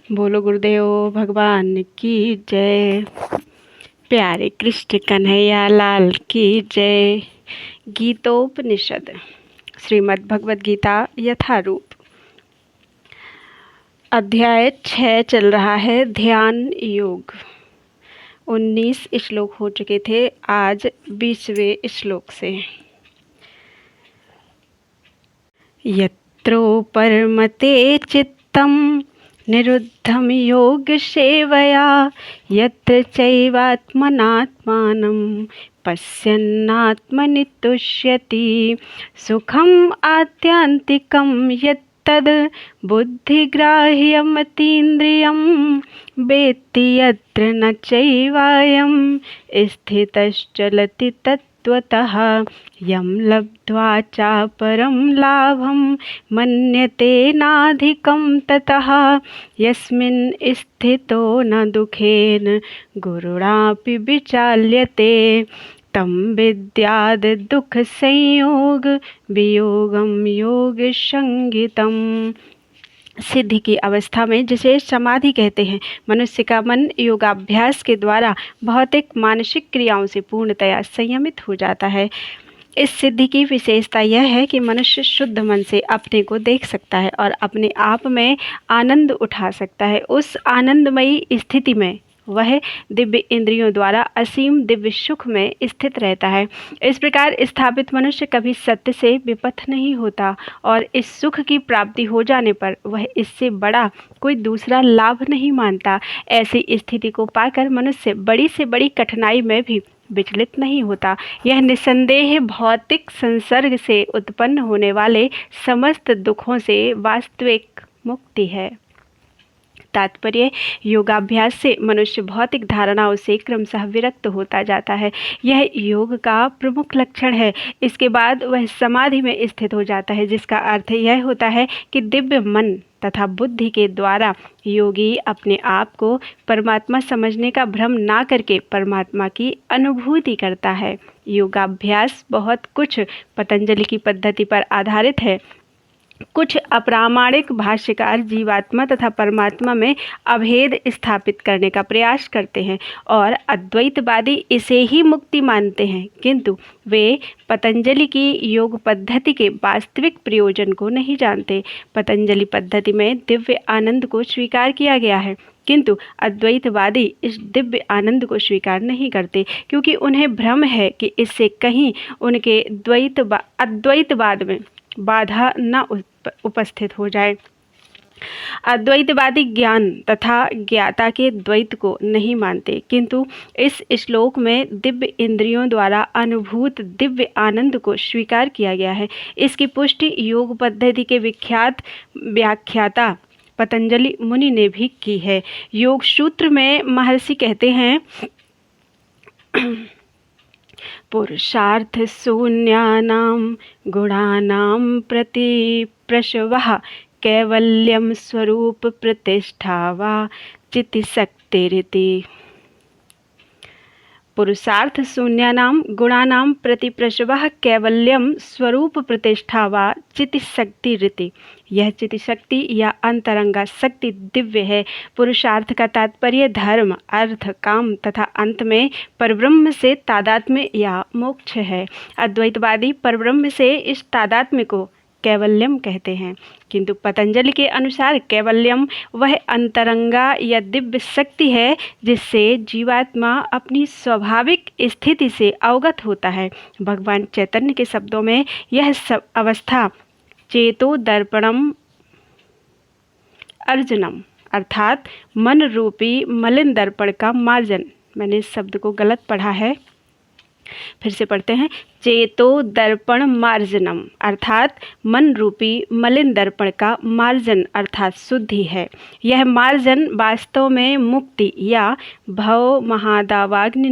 बोलो गुरुदेव भगवान की जय। प्यारे कृष्ण कन्हैया लाल की जय। गीतोपनिषद श्रीमद् भगवद गीता यथारूप अध्याय 6 चल रहा है। ध्यान योग 19 श्लोक हो चुके थे, आज 20वें श्लोक से। यत्रो परमते चित्तम निरुद्धं योगसेवया यत्र चैवात्मनात्मानं पश्यन्नात्मनि तुष्यति। सुखम् आत्यन्तिकं यत्तद् बुद्धिग्राह्यमतीन्द्रियं वेत्ति यत्र न चैवायं स्थितश्चलति तत्त्वतः। यं लब्ध्वा चापरं लाभं मन्यते नाधिकं ततः। यस्मिन् स्थितो न दुःखेन गुरुणापि विचाल्यते तं विद्याद् दुःखसंयोग वियोगं योगसंज्ञितम्। सिद्धि की अवस्था में, जिसे समाधि कहते हैं, मनुष्य का मन योगाभ्यास के द्वारा भौतिक मानसिक क्रियाओं से पूर्णतया संयमित हो जाता है। इस सिद्धि की विशेषता यह है कि मनुष्य शुद्ध मन से अपने को देख सकता है और अपने आप में आनंद उठा सकता है। उस आनंदमयी स्थिति में वह दिव्य इंद्रियों द्वारा असीम दिव्य सुख में स्थित रहता है। इस प्रकार स्थापित मनुष्य कभी सत्य से विपथ नहीं होता और इस सुख की प्राप्ति हो जाने पर वह इससे बड़ा कोई दूसरा लाभ नहीं मानता। ऐसी स्थिति को पाकर मनुष्य बड़ी से बड़ी कठिनाई में भी विचलित नहीं होता। यह निस्संदेह भौतिक संसर्ग से उत्पन्न होने वाले समस्त दुखों से वास्तविक मुक्ति है। तात्पर्य, योगाभ्यास से मनुष्य भौतिक धारणाओं से क्रमशः विरक्त होता जाता है। यह योग का प्रमुख लक्षण है। इसके बाद वह समाधि में स्थित हो जाता है, जिसका अर्थ यह होता है कि दिव्य मन तथा बुद्धि के द्वारा योगी अपने आप को परमात्मा समझने का भ्रम ना करके परमात्मा की अनुभूति करता है। योगाभ्यास बहुत कुछ पतंजलि की पद्धति पर आधारित है। कुछ अप्रामाणिक भाष्यकार जीवात्मा तथा परमात्मा में अभेद स्थापित करने का प्रयास करते हैं और अद्वैतवादी इसे ही मुक्ति मानते हैं, किंतु वे पतंजलि की योग पद्धति के वास्तविक प्रयोजन को नहीं जानते। पतंजलि पद्धति में दिव्य आनंद को स्वीकार किया गया है, किंतु अद्वैतवादी इस दिव्य आनंद को स्वीकार नहीं करते, क्योंकि उन्हें भ्रम है कि इससे कहीं उनके अद्वैतवाद में बाधा न उपस्थित हो जाए। अद्वैतवादी ज्ञान तथा ज्ञाता के द्वैत को नहीं मानते, किंतु इस श्लोक में दिव्य इंद्रियों द्वारा अनुभूत दिव्य आनंद को स्वीकार किया गया है। इसकी पुष्टि योग पद्धति के विख्यात व्याख्याता पतंजलि मुनि ने भी की है। योग सूत्र में महर्षि कहते हैं, पुरुषार्थ शून्यानां गुणानां प्रति प्रशवः कैवल्यं स्वरूप प्रतिष्ठा वा चितिशक्तिरिति। पुरुषार्थ शून्यानां गुणानां प्रति प्रशवः कैवल्यं स्वरूप प्रतिष्ठा वा चितिशक्तिरिति। यह चितिशक्ति या अंतरंगा शक्ति दिव्य है। पुरुषार्थ का तात्पर्य धर्म, अर्थ, काम तथा अंत में परब्रह्म से तादात्म्य या मोक्ष है। अद्वैतवादी परब्रह्म से इस तादात्म्य को कैवल्यम कहते हैं, किंतु पतंजलि के अनुसार कैवल्यम वह अंतरंगा या दिव्य शक्ति है जिससे जीवात्मा अपनी स्वाभाविक स्थिति से अवगत होता है। भगवान चैतन्य के शब्दों में यह सब अवस्था चेतो दर्पणम अर्जनम अर्थात मन रूपी मलिन दर्पण का मार्जन। मैंने इस शब्द को गलत पढ़ा है, फिर से पढ़ते हैं। चेतो दर्पण मार्जनम अर्थात मन रूपी मलिन दर्पण का मार्जन अर्थात शुद्धि है। यह मार्जन वास्तव में मुक्ति या भव महादावाग्नि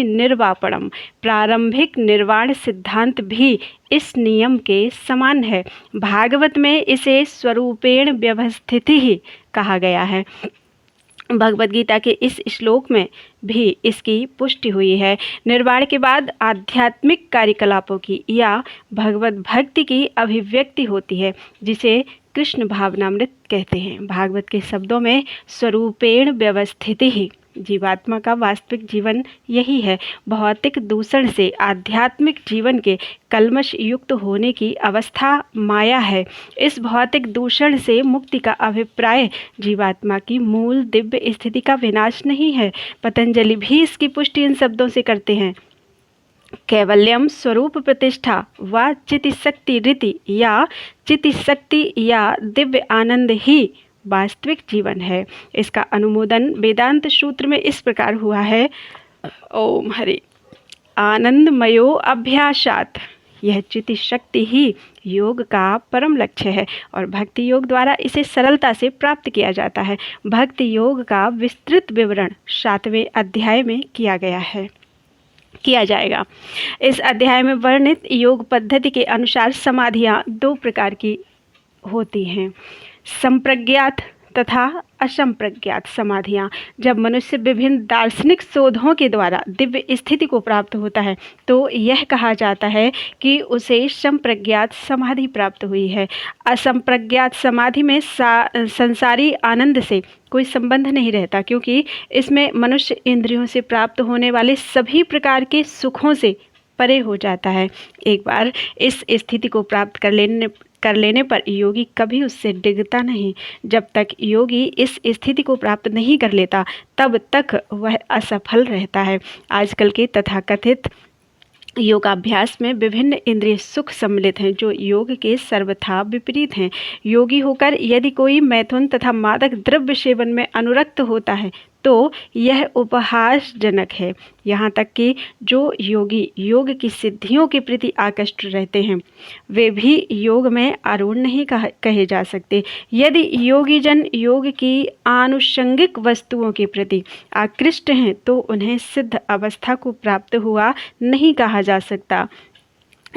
निर्वापणम प्रारंभिक निर्वाण सिद्धांत भी इस नियम के समान है। भागवत में इसे स्वरूपेण व्यवस्थिति ही कहा गया है। भगवद गीता के इस श्लोक में भी इसकी पुष्टि हुई है। निर्वाण के बाद आध्यात्मिक कार्यकलापों की या भगवत भक्ति की अभिव्यक्ति होती है, जिसे कृष्ण भावनामृत कहते हैं। भागवत के शब्दों में स्वरूपेण व्यवस्थिति ही जीवात्मा का वास्तविक जीवन यही है। भौतिक दूषण से आध्यात्मिक जीवन के कल्मश युक्त होने की अवस्था माया है। इस भौतिक दूषण से मुक्ति का अभिप्राय जीवात्मा की मूल दिव्य स्थिति का विनाश नहीं है। पतंजलि भी इसकी पुष्टि इन शब्दों से करते हैं, कैवल्यम स्वरूप प्रतिष्ठा व चितिशक्ति रीति या चितिशक्ति या दिव्य आनंद ही वास्तविक जीवन है। इसका अनुमोदन वेदांत सूत्र में इस प्रकार हुआ है, ओम हरि आनंदमयो अभ्यासात, यह चिति शक्ति ही योग का परम लक्ष्य है और भक्ति योग द्वारा इसे सरलता से प्राप्त किया जाता है। भक्ति योग का विस्तृत विवरण 7वें अध्याय में किया जाएगा। इस अध्याय में वर्णित योग पद्धति के अनुसार समाधियाँ 2 प्रकार की होती हैं, संप्रज्ञात तथा असंप्रज्ञात समाधियाँ। जब मनुष्य विभिन्न दार्शनिक शोधों के द्वारा दिव्य स्थिति को प्राप्त होता है तो यह कहा जाता है कि उसे संप्रज्ञात समाधि प्राप्त हुई है। असंप्रज्ञात समाधि में संसारी आनंद से कोई संबंध नहीं रहता, क्योंकि इसमें मनुष्य इंद्रियों से प्राप्त होने वाले सभी प्रकार के सुखों से परे हो जाता है। एक बार इस स्थिति को प्राप्त कर लेने पर योगी कभी उससे डिगता नहीं। जब तक योगी इस स्थिति को प्राप्त नहीं कर लेता तब तक वह असफल रहता है। आजकल के तथाकथित योगाभ्यास में विभिन्न इंद्रिय सुख सम्मिलित हैं जो योग के सर्वथा विपरीत हैं। योगी होकर यदि कोई मैथुन तथा मादक द्रव्य सेवन में अनुरक्त होता है तो यह उपहासजनक है। यहाँ तक कि जो योगी योग की सिद्धियों के प्रति आकृष्ट रहते हैं वे भी योग में आरूढ़ नहीं कहे जा सकते। यदि योगी जन योग की आनुषंगिक वस्तुओं के प्रति आकृष्ट हैं तो उन्हें सिद्ध अवस्था को प्राप्त हुआ नहीं कहा जा सकता।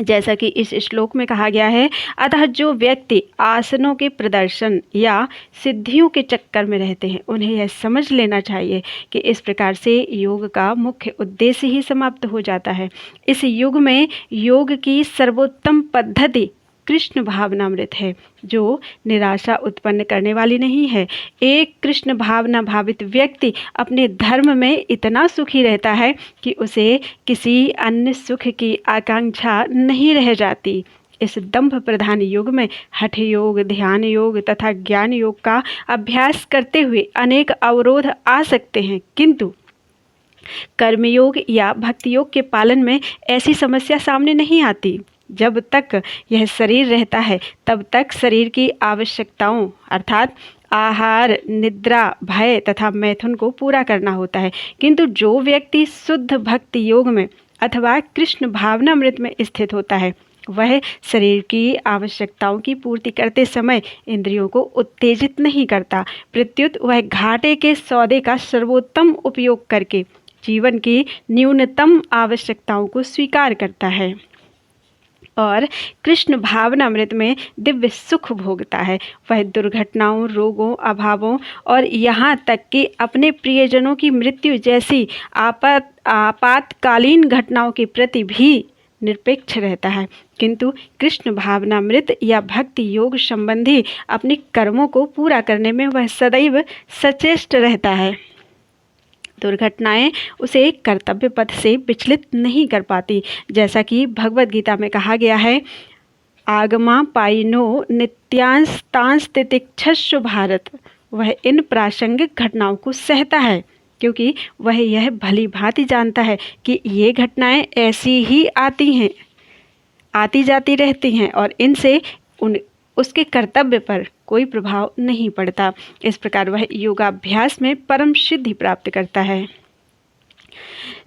जैसा कि इस श्लोक में कहा गया है, अतः जो व्यक्ति आसनों के प्रदर्शन या सिद्धियों के चक्कर में रहते हैं उन्हें यह समझ लेना चाहिए कि इस प्रकार से योग का मुख्य उद्देश्य ही समाप्त हो जाता है। इस युग में योग की सर्वोत्तम पद्धति कृष्ण भावनामृत है जो निराशा उत्पन्न करने वाली नहीं है। एक कृष्ण भावना भावित व्यक्ति अपने धर्म में इतना सुखी रहता है कि उसे किसी अन्य सुख की आकांक्षा नहीं रह जाती। इस दंभ प्रधान युग में हठ योग, ध्यान योग तथा ज्ञान योग का अभ्यास करते हुए अनेक अवरोध आ सकते हैं, किंतु कर्मयोग या भक्ति योग के पालन में ऐसी समस्या सामने नहीं आती। जब तक यह शरीर रहता है तब तक शरीर की आवश्यकताओं अर्थात आहार, निद्रा, भय तथा मैथुन को पूरा करना होता है, किंतु जो व्यक्ति शुद्ध भक्ति योग में अथवा कृष्ण भावनामृत में स्थित होता है वह शरीर की आवश्यकताओं की पूर्ति करते समय इंद्रियों को उत्तेजित नहीं करता, प्रत्युत वह घाटे के सौदे का सर्वोत्तम उपयोग करके जीवन की न्यूनतम आवश्यकताओं को स्वीकार करता है और कृष्ण भावनामृत में दिव्य सुख भोगता है। वह दुर्घटनाओं, रोगों, अभावों और यहाँ तक कि अपने प्रियजनों की मृत्यु जैसी आपातकालीन घटनाओं के प्रति भी निरपेक्ष रहता है, किंतु कृष्ण भावनामृत या भक्ति योग संबंधी अपने कर्मों को पूरा करने में वह सदैव सचेष्ट रहता है। दुर्घटनाएं उसे कर्तव्य पथ से विचलित नहीं कर पाती। जैसा कि भगवद गीता में कहा गया है, आगमा पाइनो नित्यांस्तांस तितिक्षस्व भारत, वह इन प्रासंगिक घटनाओं को सहता है क्योंकि वह यह भली भांति जानता है कि ये घटनाएं ऐसी ही आती जाती रहती हैं और इनसे उसके कर्तव्य पर कोई प्रभाव नहीं पड़ता। इस प्रकार वह योगाभ्यास में परम सिद्धि प्राप्त करता है।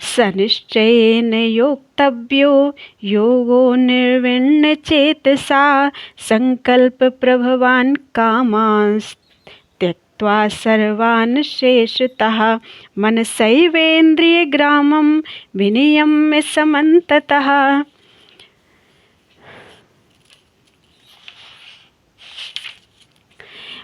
सनिश्चयेन योक्तव्यो योगो निर्विण्ण चेतसा संकल्प प्रभवान कामांस त्यक्त्वा सर्वान् शेषतः मनसैवेन्द्रिय ग्रामं विनियम्य समन्ततः।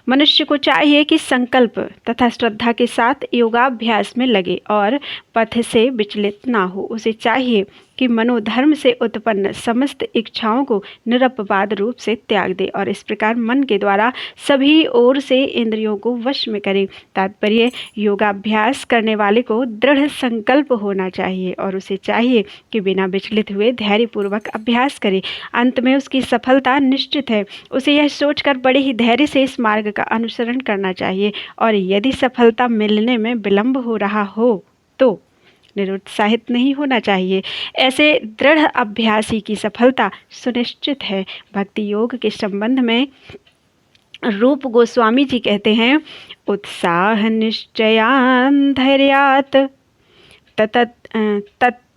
मनुष्य को चाहिए कि संकल्प तथा श्रद्धा के साथ योगाभ्यास में लगे और पथ से विचलित ना हो। उसे चाहिए कि मनोधर्म से उत्पन्न समस्त इच्छाओं को निरपवाद रूप से त्याग दे और इस प्रकार मन के द्वारा सभी ओर से इंद्रियों को वश में करे। तात्पर्य, योगाभ्यास करने वाले को दृढ़ संकल्प होना चाहिए और उसे चाहिए कि बिना विचलित हुए धैर्यपूर्वक अभ्यास करे। अंत में उसकी सफलता निश्चित है। उसे यह सोचकर बड़े ही धैर्य से इस मार्ग का अनुसरण करना चाहिए और यदि सफलता मिलने में विलंब हो रहा हो तो निरुत्साहित नहीं होना चाहिए। ऐसे दृढ़ अभ्यासी की सफलता सुनिश्चित है। भक्ति योग के संबंध में रूप गोस्वामी जी कहते हैं, उत्साह निश्चयान धैर्यात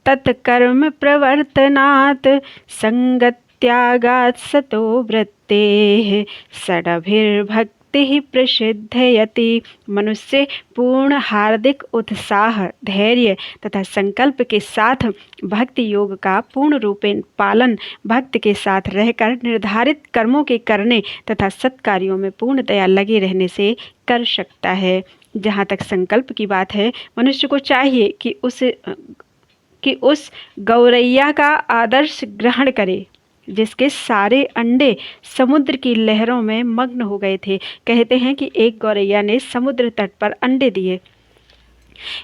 तत्कर्म प्रवर्तनात् संगत्यागात् सतो वृत्तेः षडभिर्भक्ति ही प्रसिद्धयति। मनुष्य पूर्ण हार्दिक उत्साह, धैर्य तथा संकल्प के साथ भक्ति योग का पूर्ण रूपेण पालन भक्त के साथ रहकर निर्धारित कर्मों के करने तथा सत्कार्यों में पूर्णतया लगे रहने से कर सकता है। जहाँ तक संकल्प की बात है, मनुष्य को चाहिए कि उस गौरैया का आदर्श ग्रहण करे जिसके सारे अंडे समुद्र की लहरों में मग्न हो गए थे। कहते हैं कि एक गौरैया ने समुद्र तट पर अंडे दिए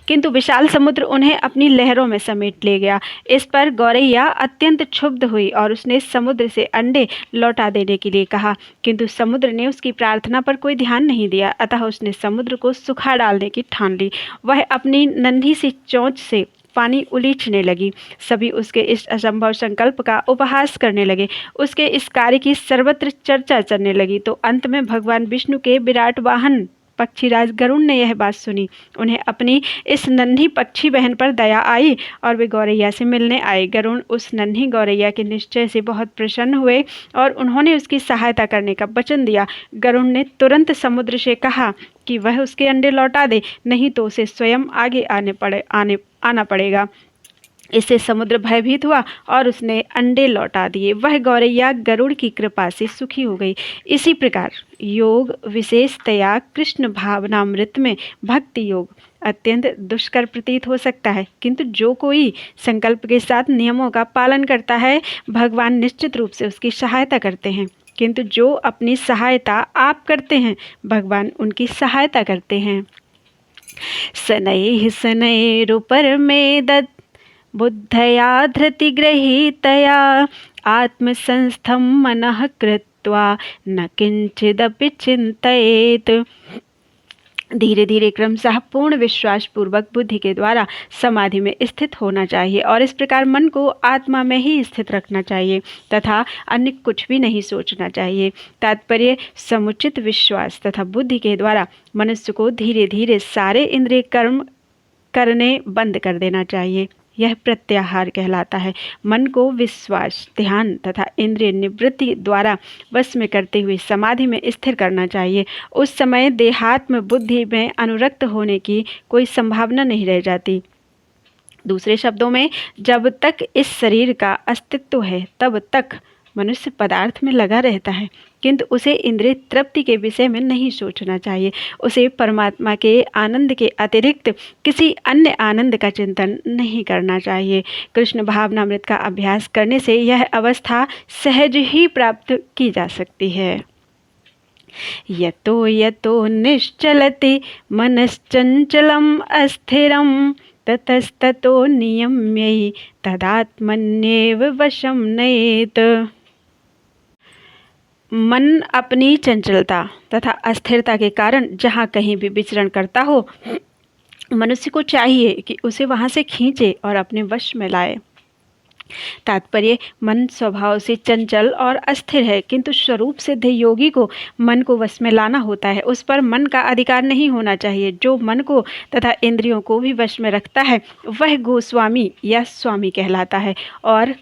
किंतु विशाल समुद्र उन्हें अपनी लहरों में समेट ले गया। इस पर गौरैया अत्यंत क्षुब्ध हुई और उसने समुद्र से अंडे लौटा देने के लिए कहा, किंतु समुद्र ने उसकी प्रार्थना पर कोई ध्यान नहीं दिया। अतः उसने समुद्र को सुखा डालने की ठान ली। वह अपनी नन्ही सी चोंच से पानी उलीचने लगी। सभी उसके इस असंभव संकल्प का उपहास करने लगे। उसके इस कार्य की सर्वत्र चर्चा चलने लगी। तो अंत में भगवान विष्णु के विराट वाहन पक्षीराज गरुड़ ने यह बात सुनी। उन्हें अपनी इस नन्ही पक्षी बहन पर दया आई और वे गौरैया से मिलने आए। गरुड़ उस नन्ही गौरैया के निश्चय से बहुत प्रसन्न हुए और उन्होंने उसकी सहायता करने का वचन दिया। गरुड़ ने तुरंत समुद्र से कहा कि वह उसके अंडे लौटा दे, नहीं तो उसे स्वयं आगे आना पड़ेगा। इससे समुद्र भयभीत हुआ और उसने अंडे लौटा दिए। वह गौरैया गरुड़ की कृपा से सुखी हो गई। इसी प्रकार योग विशेषतया कृष्ण भावनामृत में भक्ति योग अत्यंत दुष्कर प्रतीत हो सकता है, किंतु जो कोई संकल्प के साथ नियमों का पालन करता है, भगवान निश्चित रूप से उसकी सहायता करते हैं। किंतु जो अपनी सहायता आप करते हैं, भगवान उनकी सहायता करते हैं। शनैरुपरमेदत् बुद्धया धृतिगृहीतया आत्मसंस्थं मनः कृत्वा न किंचिदपि चिंतयेत्। धीरे धीरे क्रमशः पूर्ण विश्वास पूर्वक बुद्धि के द्वारा समाधि में स्थित होना चाहिए और इस प्रकार मन को आत्मा में ही स्थित रखना चाहिए तथा अन्य कुछ भी नहीं सोचना चाहिए। तात्पर्य, समुचित विश्वास तथा बुद्धि के द्वारा मनुष्य को धीरे धीरे सारे इंद्रिय कर्म करने बंद कर देना चाहिए। यह प्रत्याहार कहलाता है। मन को विश्वास, ध्यान तथा इंद्रिय निवृत्ति द्वारा वश में करते हुए समाधि में स्थिर करना चाहिए। उस समय देहात्म बुद्धि में अनुरक्त होने की कोई संभावना नहीं रह जाती। दूसरे शब्दों में, जब तक इस शरीर का अस्तित्व है तब तक मनुष्य पदार्थ में लगा रहता है, किंतु उसे इंद्रिय तृप्ति के विषय में नहीं सोचना चाहिए। उसे परमात्मा के आनंद के अतिरिक्त किसी अन्य आनंद का चिंतन नहीं करना चाहिए। कृष्ण भावनामृत का अभ्यास करने से यह अवस्था सहज ही प्राप्त की जा सकती है। यतो यतो निश्चलति मनश्चंचलम अस्थिरम ततस्ततो नियम्यै तदात्मन्येव वशं नयेत्। मन अपनी चंचलता तथा अस्थिरता के कारण जहाँ कहीं भी विचरण करता हो, मनुष्य को चाहिए कि उसे वहाँ से खींचे और अपने वश में लाए। तात्पर्य, मन स्वभाव से चंचल और अस्थिर है, किंतु स्वरूप सिद्ध योगी को मन को वश में लाना होता है। उस पर मन का अधिकार नहीं होना चाहिए। जो मन को तथा इंद्रियों को भी वश में रखता है वह गोस्वामी या स्वामी कहलाता है और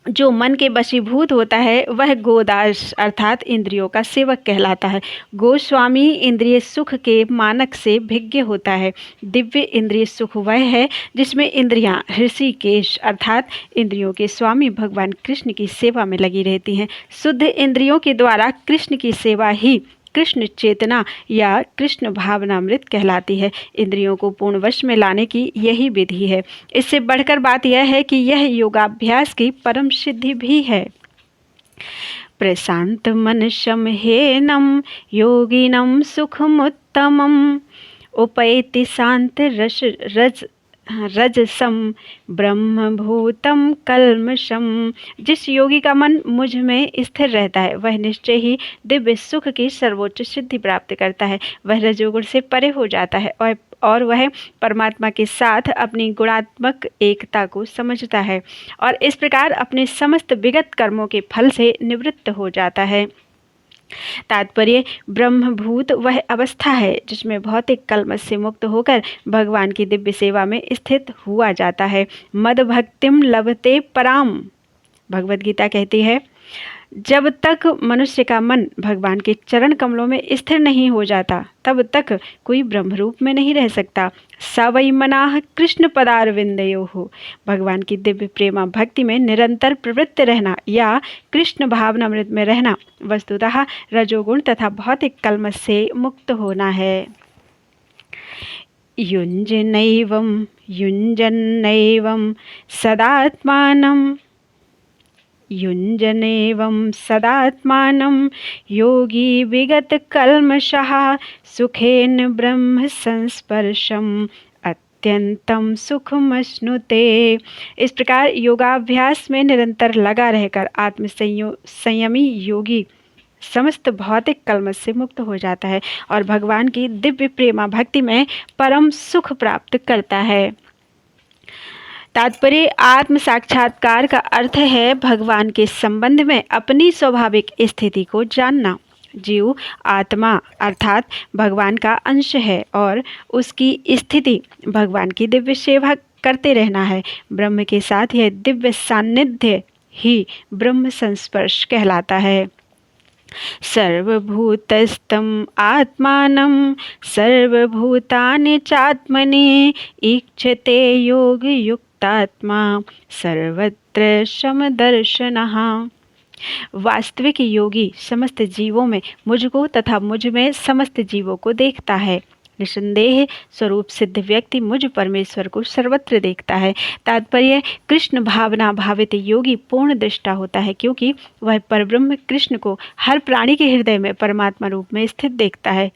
जो मन के वशीभूत होता है वह गोदास अर्थात इंद्रियों का सेवक कहलाता है। गोस्वामी इंद्रिय सुख के मानक से भिज्ञ होता है। दिव्य इंद्रिय सुख वह है जिसमें इंद्रियां ऋषिकेश अर्थात इंद्रियों के स्वामी भगवान कृष्ण की सेवा में लगी रहती हैं। शुद्ध इंद्रियों के द्वारा कृष्ण की सेवा ही कृष्ण चेतना या कृष्ण भावनामृत कहलाती है। इंद्रियों को पूर्ण वश में लाने की यही विधि है। इससे बढ़कर बात यह है कि यह योगाभ्यास की परम सिद्धि भी है। प्रशांत मनसं ह्येनं योगिनं सुखमुत्तमम् उपैति शांत रजसम ब्रह्मभूतम कल्मषम। जिस योगी का मन मुझ में स्थिर रहता है वह निश्चय ही दिव्य सुख की सर्वोच्च सिद्धि प्राप्त करता है। वह रजोगुण से परे हो जाता है और वह परमात्मा के साथ अपनी गुणात्मक एकता को समझता है और इस प्रकार अपने समस्त विगत कर्मों के फल से निवृत्त हो जाता है। तात्पर्य, ब्रह्मभूत वह अवस्था है जिसमें भौतिक कल्मश से मुक्त होकर भगवान की दिव्य सेवा में स्थित हुआ जाता है। मद भक्तिम लभते पराम, भगवद गीता कहती है, जब तक मनुष्य का मन भगवान के चरण कमलों में स्थिर नहीं हो जाता तब तक कोई ब्रह्मरूप में नहीं रह सकता। स वै मनाः कृष्ण पदारविंदयोः, भगवान की दिव्य प्रेमा भक्ति में निरंतर प्रवृत्त रहना या कृष्ण भावनामृत में रहना वस्तुतः रजोगुण तथा भौतिक कल्मश से मुक्त होना है। युञ्जन्नैवं सदात्मानं योगी विगत कल्मषः सुखेन ब्रह्म संस्पर्शम् अत्यंतम सुखमश्नुते। इस प्रकार योगाभ्यास में निरंतर लगा रहकर संयमी योगी समस्त भौतिक कल्मश से मुक्त हो जाता है और भगवान की दिव्य प्रेमा भक्ति में परम सुख प्राप्त करता है। तात्पर्य, आत्म साक्षात्कार का अर्थ है भगवान के संबंध में अपनी स्वाभाविक स्थिति को जानना। जीव आत्मा अर्थात भगवान का अंश है और उसकी स्थिति भगवान की दिव्य सेवा करते रहना है। ब्रह्म के साथ यह दिव्य सान्निध्य ही ब्रह्म संस्पर्श कहलाता है। सर्वभूतस्थं आत्मानं सर्वभूतानि चात्मनि ईक्षते योगयुक्तात्मा सर्वत्र समदर्शनः। वास्तविक योगी समस्त जीवों में मुझको तथा मुझ में समस्त जीवों को देखता है। निसंदेह स्वरूप सिद्ध व्यक्ति मुझ परमेश्वर को सर्वत्र देखता है। तात्पर्य, कृष्ण भावना भावित योगी पूर्ण दृष्टा होता है क्योंकि वह परब्रह्म कृष्ण को हर प्राणी के हृदय में परमात्मा रूप में स्थित देखता है।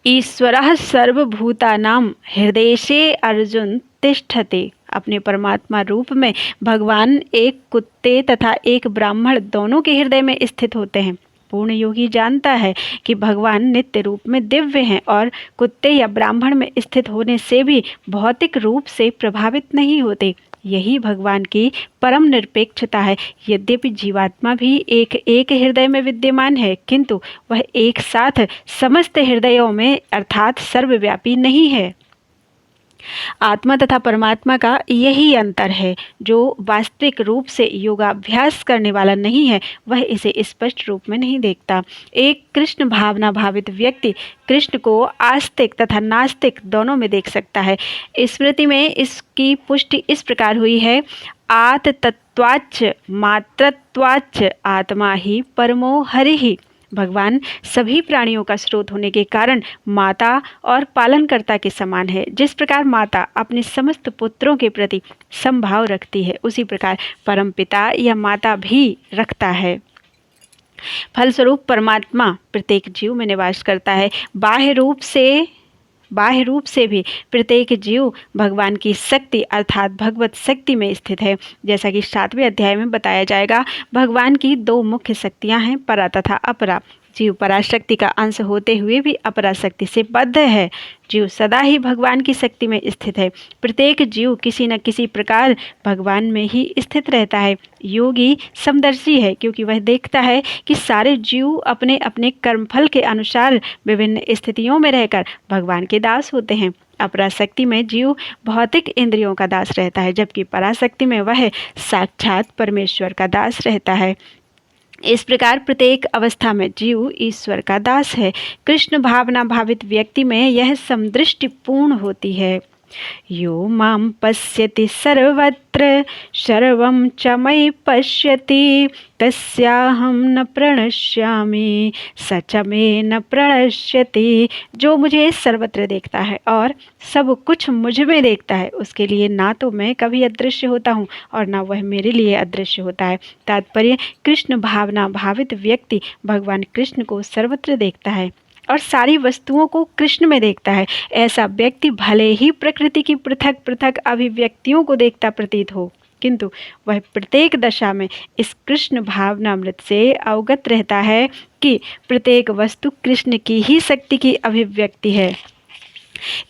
ईश्वरः सर्वभूतानां हृदयेशे अर्जुन तिष्ठते। अपने परमात्मा रूप में भगवान एक कुत्ते तथा एक ब्राह्मण दोनों के हृदय में स्थित होते हैं। पूर्ण योगी जानता है कि भगवान नित्य रूप में दिव्य हैं और कुत्ते या ब्राह्मण में स्थित होने से भी भौतिक रूप से प्रभावित नहीं होते। यही भगवान की परम निरपेक्षता है। यद्यपि जीवात्मा भी एक हृदय में विद्यमान है किंतु वह एक साथ समस्त हृदयों में अर्थात सर्वव्यापी नहीं है। आत्मा तथा परमात्मा का यही अंतर है। जो वास्तविक रूप से योगाभ्यास करने वाला नहीं है वह इसे स्पष्ट रूप में नहीं देखता। एक कृष्ण भावना भावित व्यक्ति कृष्ण को आस्तिक तथा नास्तिक दोनों में देख सकता है। स्मृति में इसकी पुष्टि इस प्रकार हुई है, आत्तत्वाच्च मात्रत्वाच्च आत्मा ही परमो हरिः। भगवान सभी प्राणियों का स्रोत होने के कारण माता और पालनकर्ता के समान है। जिस प्रकार माता अपने समस्त पुत्रों के प्रति समभाव रखती है उसी प्रकार परमपिता या माता भी रखता है। फलस्वरूप परमात्मा प्रत्येक जीव में निवास करता है। बाह्य रूप से भी प्रत्येक जीव भगवान की शक्ति अर्थात भगवत शक्ति में स्थित है। जैसा कि 7वें अध्याय में बताया जाएगा, भगवान की 2 मुख्य शक्तियां हैं, परा तथा अपरा। जीव पराशक्ति का अंश होते हुए भी अपराशक्ति से बद्ध है। जीव सदा ही भगवान की शक्ति में स्थित है। प्रत्येक जीव किसी न किसी प्रकार भगवान में ही स्थित रहता है। योगी समदर्शी है क्योंकि वह देखता है कि सारे जीव अपने अपने कर्मफल के अनुसार विभिन्न स्थितियों में रहकर भगवान के दास होते हैं। अपराशक्ति में जीव भौतिक इंद्रियों का दास रहता है जबकि पराशक्ति में वह साक्षात परमेश्वर का दास रहता है। इस प्रकार प्रत्येक अवस्था में जीव ईश्वर का दास है। कृष्ण भावना भावित व्यक्ति में यह समदृष्टि पूर्ण होती है। यो मां पश्यति सर्वत्र सर्वं च मयि पश्यति तस्याहं न प्रणश्यामि स च मे न प्रणश्यति। जो मुझे सर्वत्र देखता है और सब कुछ मुझ में देखता है, उसके लिए ना तो मैं कभी अदृश्य होता हूँ और ना वह मेरे लिए अदृश्य होता है। तात्पर्य, कृष्ण भावना भावित व्यक्ति भगवान कृष्ण को सर्वत्र देखता है और सारी वस्तुओं को कृष्ण में देखता है। ऐसा व्यक्ति भले ही प्रकृति की पृथक पृथक अभिव्यक्तियों को देखता प्रतीत हो, किंतु वह प्रत्येक दशा में इस कृष्ण भावनामृत से अवगत रहता है कि प्रत्येक वस्तु कृष्ण की ही शक्ति की अभिव्यक्ति है।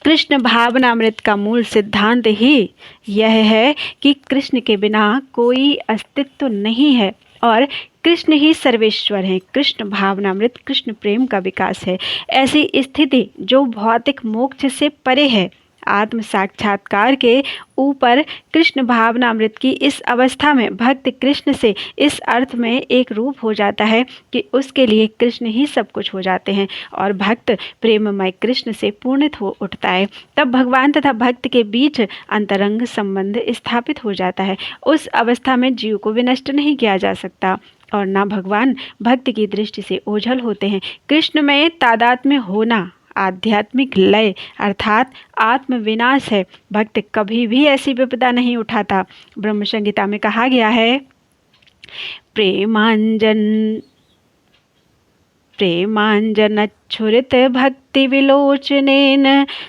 कृष्ण भावनामृत का मूल सिद्धांत ही यह है कि कृष्ण के बिना कोई अस्तित्व नहीं है और कृष्ण ही सर्वेश्वर हैं। कृष्ण भावनामृत कृष्ण प्रेम का विकास है। ऐसी स्थिति जो भौतिक मोक्ष से परे है, आत्म साक्षात्कार के ऊपर कृष्ण भावनामृत की इस अवस्था में भक्त कृष्ण से इस अर्थ में एक रूप हो जाता है कि उसके लिए कृष्ण ही सब कुछ हो जाते हैं और भक्त प्रेममय कृष्ण से पूर्णित हो उठता है। तब भगवान तथा भक्त के बीच अंतरंग संबंध स्थापित हो जाता है। उस अवस्था में जीव को विनष्ट नहीं किया जा सकता और ना भगवान भक्त की दृष्टि से ओझल होते हैं। कृष्ण में तादात्म्य होना आध्यात्मिक लय अर्थात आत्मविनाश है। भक्त कभी भी ऐसी विपदा नहीं उठाता। ब्रह्म संहिता में कहा गया है, प्रेमांजनच्छुरित भक्ति विलोचनेन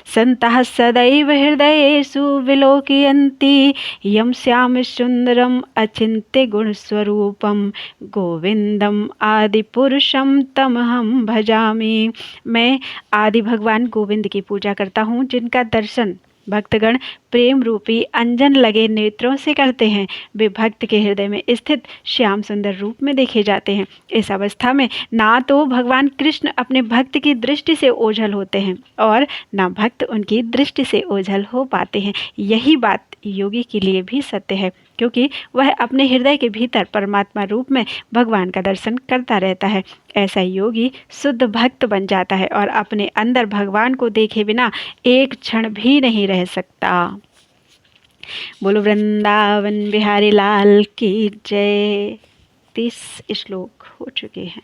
संतः सदैव हृदयेषु विलोकयन्ति यं श्याम सुंदरम अचिन्त्य गुणस्वरूपम गोविंदम आदि पुरुषम तमहं भजामि। मैं आदि भगवान गोविंद की पूजा करता हूँ, जिनका दर्शन भक्तगण प्रेम रूपी अंजन लगे नेत्रों से करते हैं। वे भक्त के हृदय में स्थित श्याम सुंदर रूप में देखे जाते हैं। इस अवस्था में ना तो भगवान कृष्ण अपने भक्त की दृष्टि से ओझल होते हैं और ना भक्त उनकी दृष्टि से ओझल हो पाते हैं। यही बात योगी के लिए भी सत्य है, क्योंकि वह अपने हृदय के भीतर परमात्मा रूप में भगवान का दर्शन करता रहता है। ऐसा योगी शुद्ध भक्त बन जाता है और अपने अंदर भगवान को देखे बिना एक क्षण भी नहीं रह सकता। बोलो वृंदावन बिहारी लाल की जय। 30 श्लोक हो चुके हैं।